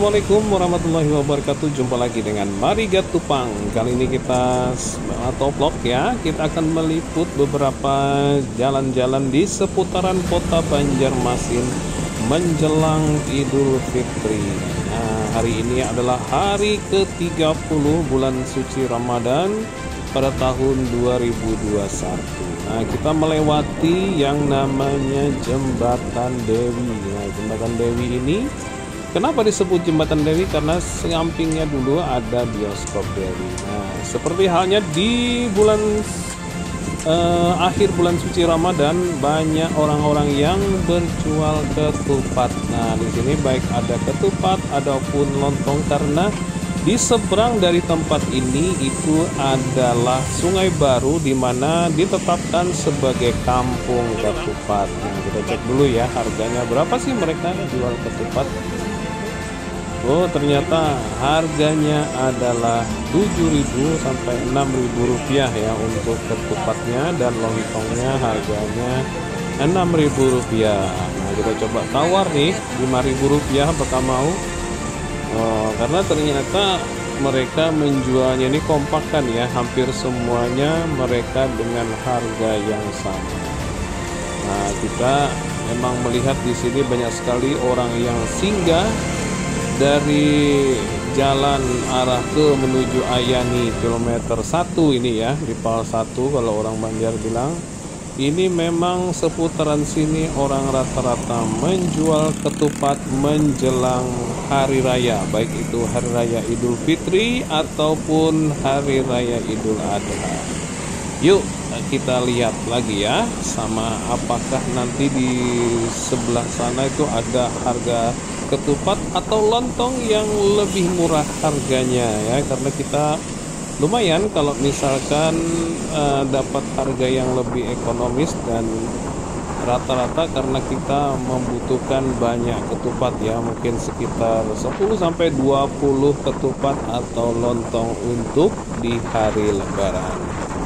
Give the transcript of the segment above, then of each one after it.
Assalamualaikum warahmatullahi wabarakatuh. Jumpa lagi dengan Marigat Tupang. Kali ini kita atau vlog ya, kita akan meliput beberapa jalan-jalan di seputaran kota Banjarmasin menjelang Idul Fitri. Nah, hari ini adalah hari ke-30 bulan suci Ramadan pada tahun 2021. Nah, kita melewati yang namanya Jembatan Dewi. Nah, Jembatan Dewi ini kenapa disebut Jembatan Dewi? Karena sampingnya dulu ada bioskop Dewi. Nah, seperti halnya di bulan akhir bulan suci Ramadan, banyak orang-orang yang berjual ketupat. Nah, di sini baik ada ketupat ataupun lontong, karena di seberang dari tempat ini itu adalah Sungai Baru, di mana ditetapkan sebagai kampung ketupat. Nah, kita cek dulu ya harganya berapa sih mereka jual ketupat. Oh, ternyata harganya adalah 7.000 sampai 6.000 rupiah ya untuk ketupatnya, dan lontongnya harganya 6.000 rupiah. Nah, kita coba tawar nih 5.000 rupiah, apakah mau? Karena ternyata mereka menjualnya ini kompakan ya, hampir semuanya mereka dengan harga yang sama. Nah, kita memang melihat di sini banyak sekali orang yang singgah dari jalan arah ke menuju Ayani kilometer 1 ini ya, di Pal 1 kalau orang Banjar bilang. Ini memang seputaran sini orang rata-rata menjual ketupat menjelang hari raya, baik itu hari raya Idul Fitri ataupun hari raya Idul Adha. Yuk kita lihat lagi ya, sama apakah nanti di sebelah sana itu ada harga ketupat atau lontong yang lebih murah harganya ya, karena kita lumayan kalau misalkan dapat harga yang lebih ekonomis, dan rata-rata karena kita membutuhkan banyak ketupat ya, mungkin sekitar 10 sampai 20 ketupat atau lontong untuk di hari Lebaran.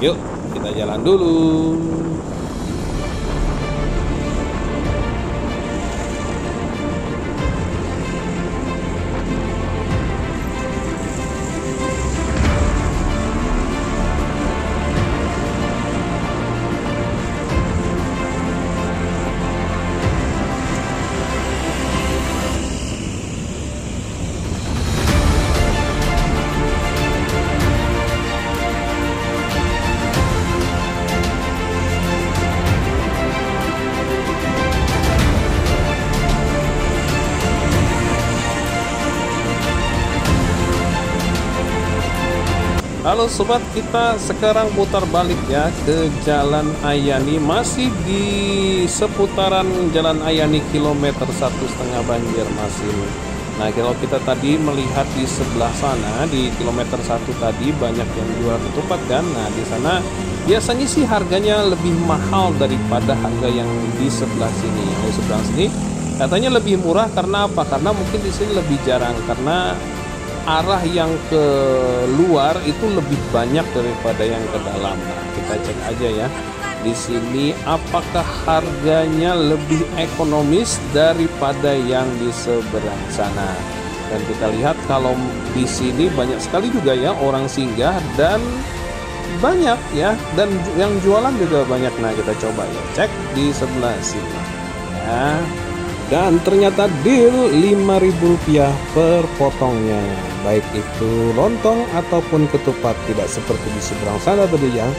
Yuk kita jalan dulu. Halo sobat, kita sekarang putar balik ya ke Jalan Ayani, masih di seputaran Jalan Ayani kilometer 1,5 Banjarmasin. Nah, kalau kita tadi melihat di sebelah sana di kilometer 1 tadi banyak yang jual ketupat kan. Nah, di sana biasanya sih harganya lebih mahal daripada harga yang di sebelah sini. Di sebelah sini katanya lebih murah, karena apa? Karena mungkin di sini lebih jarang, karena arah yang ke luar itu lebih banyak daripada yang ke dalam. Nah, kita cek aja ya di sini apakah harganya lebih ekonomis daripada yang di seberang sana. Dan kita lihat kalau di sini banyak sekali juga ya orang singgah, dan banyak ya, dan yang jualan juga banyak. Nah, kita coba ya cek di sebelah sini ya. Dan ternyata deal 5.000 rupiah per potongnya, baik itu lontong ataupun ketupat, tidak seperti di seberang sana tadi ya.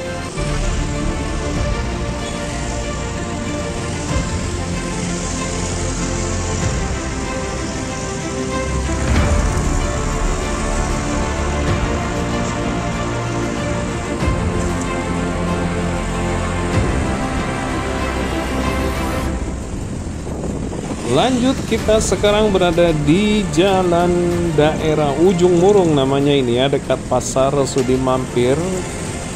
Lanjut, kita sekarang berada di jalan daerah Ujung Murung namanya ini ya, dekat Pasar Sudi Mampir.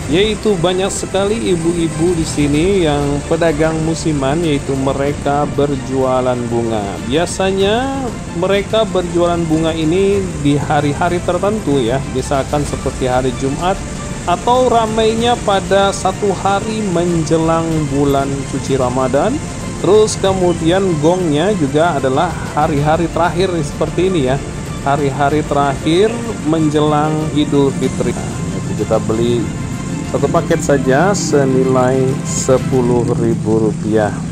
Yaitu banyak sekali ibu-ibu di sini yang pedagang musiman, yaitu mereka berjualan bunga. Biasanya mereka berjualan bunga ini di hari-hari tertentu ya, misalkan seperti hari Jumat, atau ramainya pada satu hari menjelang bulan suci Ramadan. Terus kemudian gongnya juga adalah hari-hari terakhir seperti ini ya. hari-hari terakhir menjelang Idul Fitri. Nah, itu kita beli satu paket saja senilai Rp10.000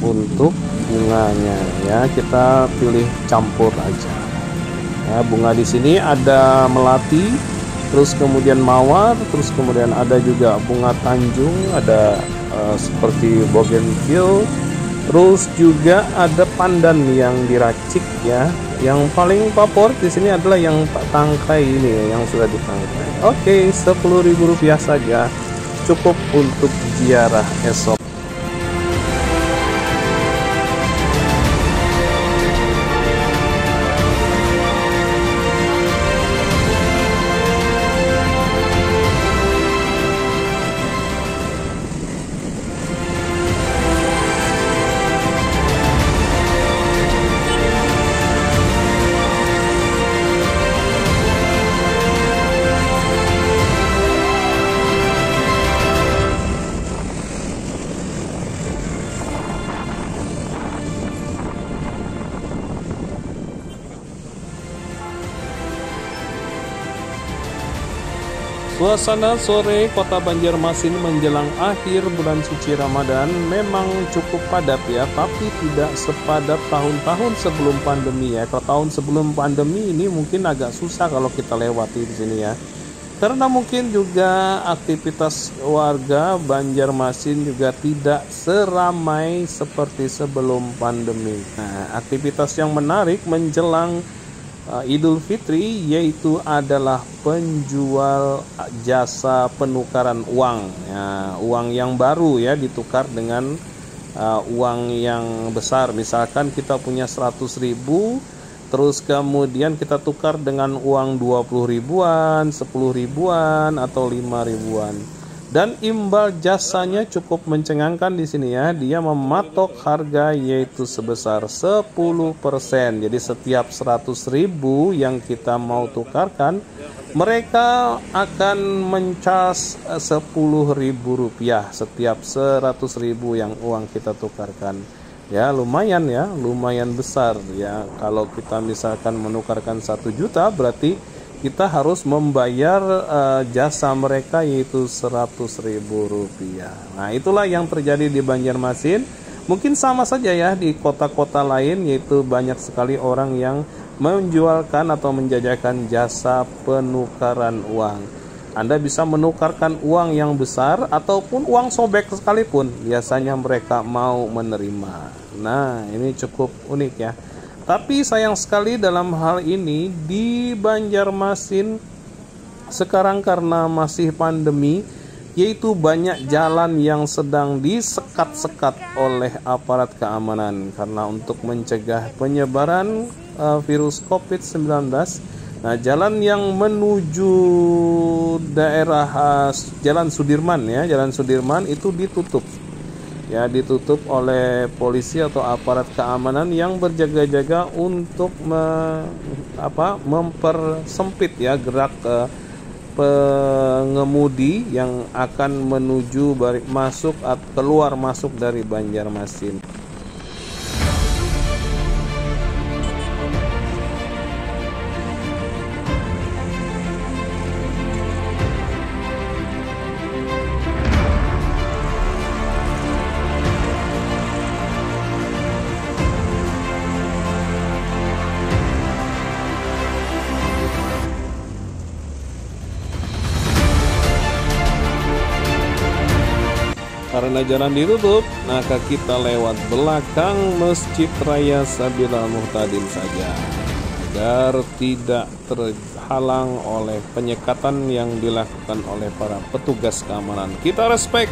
untuk bunganya ya. Kita pilih campur aja. Ya, bunga di sini ada melati, terus kemudian mawar, terus kemudian ada juga bunga Tanjung, ada seperti bougainville, terus juga ada pandan yang diracik ya. Yang paling favorit di sini adalah yang tangkai ini, yang sudah ditangkai. Oke, Rp10.000 saja cukup untuk ziarah esok. Suasana sore kota Banjarmasin menjelang akhir bulan suci Ramadan memang cukup padat ya, tapi tidak sepadat tahun-tahun sebelum pandemi ya. Kalau tahun sebelum pandemi ini mungkin agak susah kalau kita lewati di sini ya. Karena mungkin juga aktivitas warga Banjarmasin juga tidak seramai seperti sebelum pandemi. Nah, aktivitas yang menarik menjelang Idul Fitri yaitu adalah penjual jasa penukaran uang ya, uang yang baru ya ditukar dengan uang yang besar. Misalkan kita punya 100.000, terus kemudian kita tukar dengan uang 20 ribuan, 10 ribuan atau 5 ribuan. Dan imbal jasanya cukup mencengangkan di sini ya. Dia mematok harga yaitu sebesar 10%. Jadi setiap 100.000 yang kita mau tukarkan, mereka akan mencas Rp10.000 setiap 100.000 yang uang kita tukarkan. Ya lumayan ya, lumayan besar ya. Kalau kita misalkan menukarkan 1 juta berarti kita harus membayar jasa mereka yaitu Rp100.000. Nah, itulah yang terjadi di Banjarmasin. Mungkin sama saja ya di kota-kota lain, yaitu banyak sekali orang yang menjualkan atau menjajakan jasa penukaran uang. Anda bisa menukarkan uang yang besar ataupun uang sobek sekalipun, biasanya mereka mau menerima. Nah, ini cukup unik ya. Tapi sayang sekali dalam hal ini di Banjarmasin sekarang karena masih pandemi, yaitu banyak jalan yang sedang disekat-sekat oleh aparat keamanan karena untuk mencegah penyebaran virus COVID-19. Nah, jalan yang menuju daerah Jalan Sudirman ya, Jalan Sudirman itu ditutup. Ya, ditutup oleh polisi atau aparat keamanan yang berjaga-jaga untuk mempersempit ya gerak pengemudi yang akan menuju masuk atau keluar masuk dari Banjarmasin. Karena jalan ditutup, maka kita lewat belakang Masjid Raya Sabilal Muhtadin saja agar tidak terhalang oleh penyekatan yang dilakukan oleh para petugas keamanan. Kita respect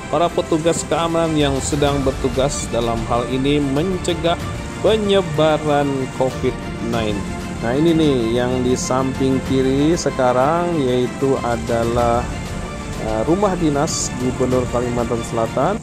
para petugas keamanan yang sedang bertugas dalam hal ini mencegah penyebaran COVID-19. Nah, ini nih yang di samping kiri sekarang yaitu adalah rumah dinas Gubernur Kalimantan Selatan.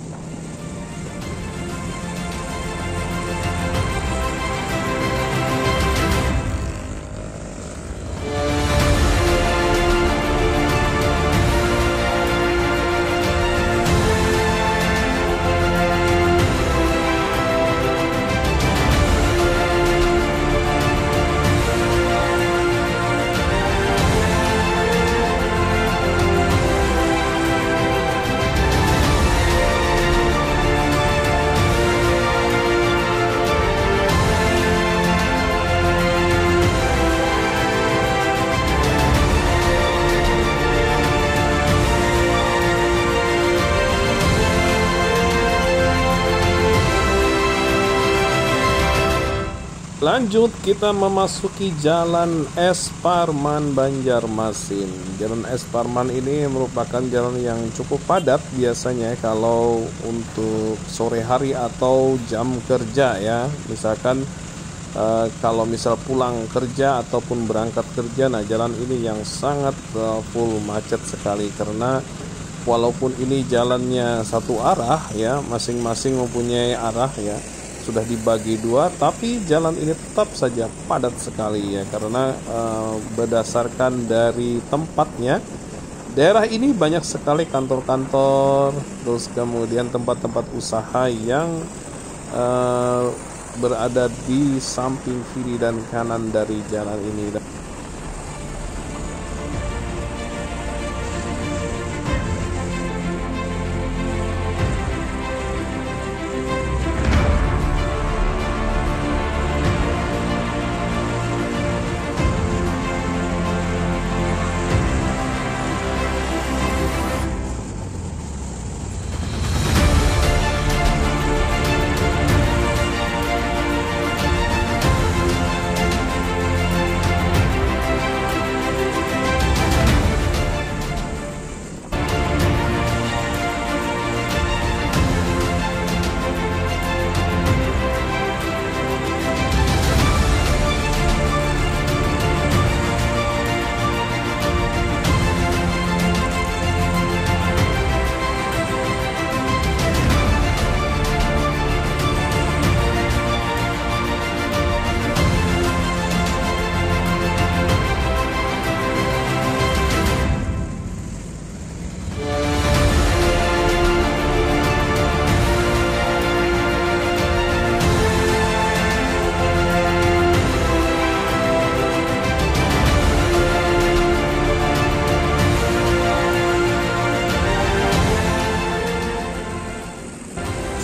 Lanjut kita memasuki Jalan Es Parman Banjarmasin. Jalan Es Parman ini merupakan jalan yang cukup padat biasanya kalau untuk sore hari atau jam kerja ya. Misalkan kalau misal pulang kerja ataupun berangkat kerja, nah jalan ini yang sangat full macet sekali, karena walaupun ini jalannya satu arah ya, masing-masing mempunyai arah ya, sudah dibagi dua, tapi jalan ini tetap saja padat sekali ya, karena berdasarkan dari tempatnya, daerah ini banyak sekali kantor-kantor, terus kemudian tempat-tempat usaha yang berada di samping kiri dan kanan dari jalan ini.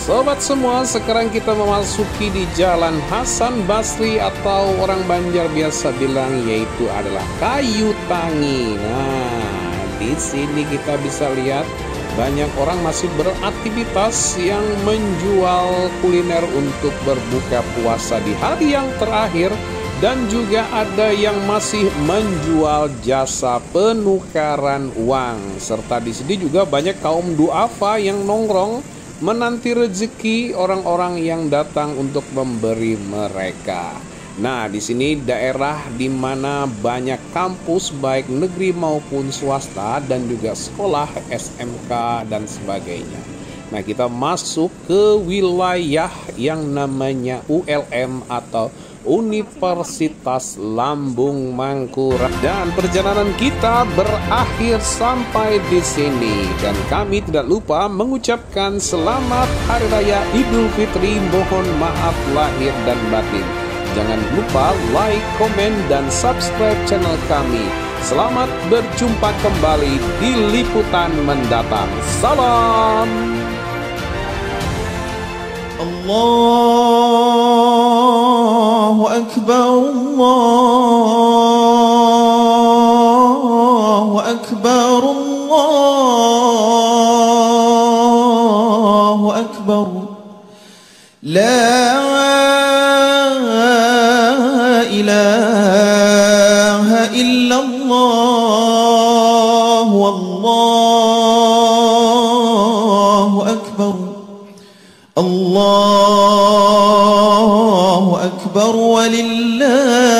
Sobat semua, sekarang kita memasuki di Jalan Hasan Basri atau orang Banjar biasa bilang yaitu adalah Kayu Tangi. Nah, di sini kita bisa lihat banyak orang masih beraktivitas yang menjual kuliner untuk berbuka puasa di hari yang terakhir, dan juga ada yang masih menjual jasa penukaran uang. Serta di sini juga banyak kaum duafa yang nongkrong menanti rezeki orang-orang yang datang untuk memberi mereka. Nah, di sini daerah di mana banyak kampus baik negeri maupun swasta dan juga sekolah SMK dan sebagainya. Nah, kita masuk ke wilayah yang namanya ULM atau Universitas Lambung Mangkurat, dan perjalanan kita berakhir sampai di sini. Dan kami tidak lupa mengucapkan selamat Hari Raya Idul Fitri. Mohon maaf lahir dan batin. Jangan lupa like, komen, dan subscribe channel kami. Selamat berjumpa kembali di liputan mendatang. Salam. Allahu Akbar, Allahu Akbar, Allahu Akbar. La ilaha illallah, wallahu akbar. Allahu akbar, walillahi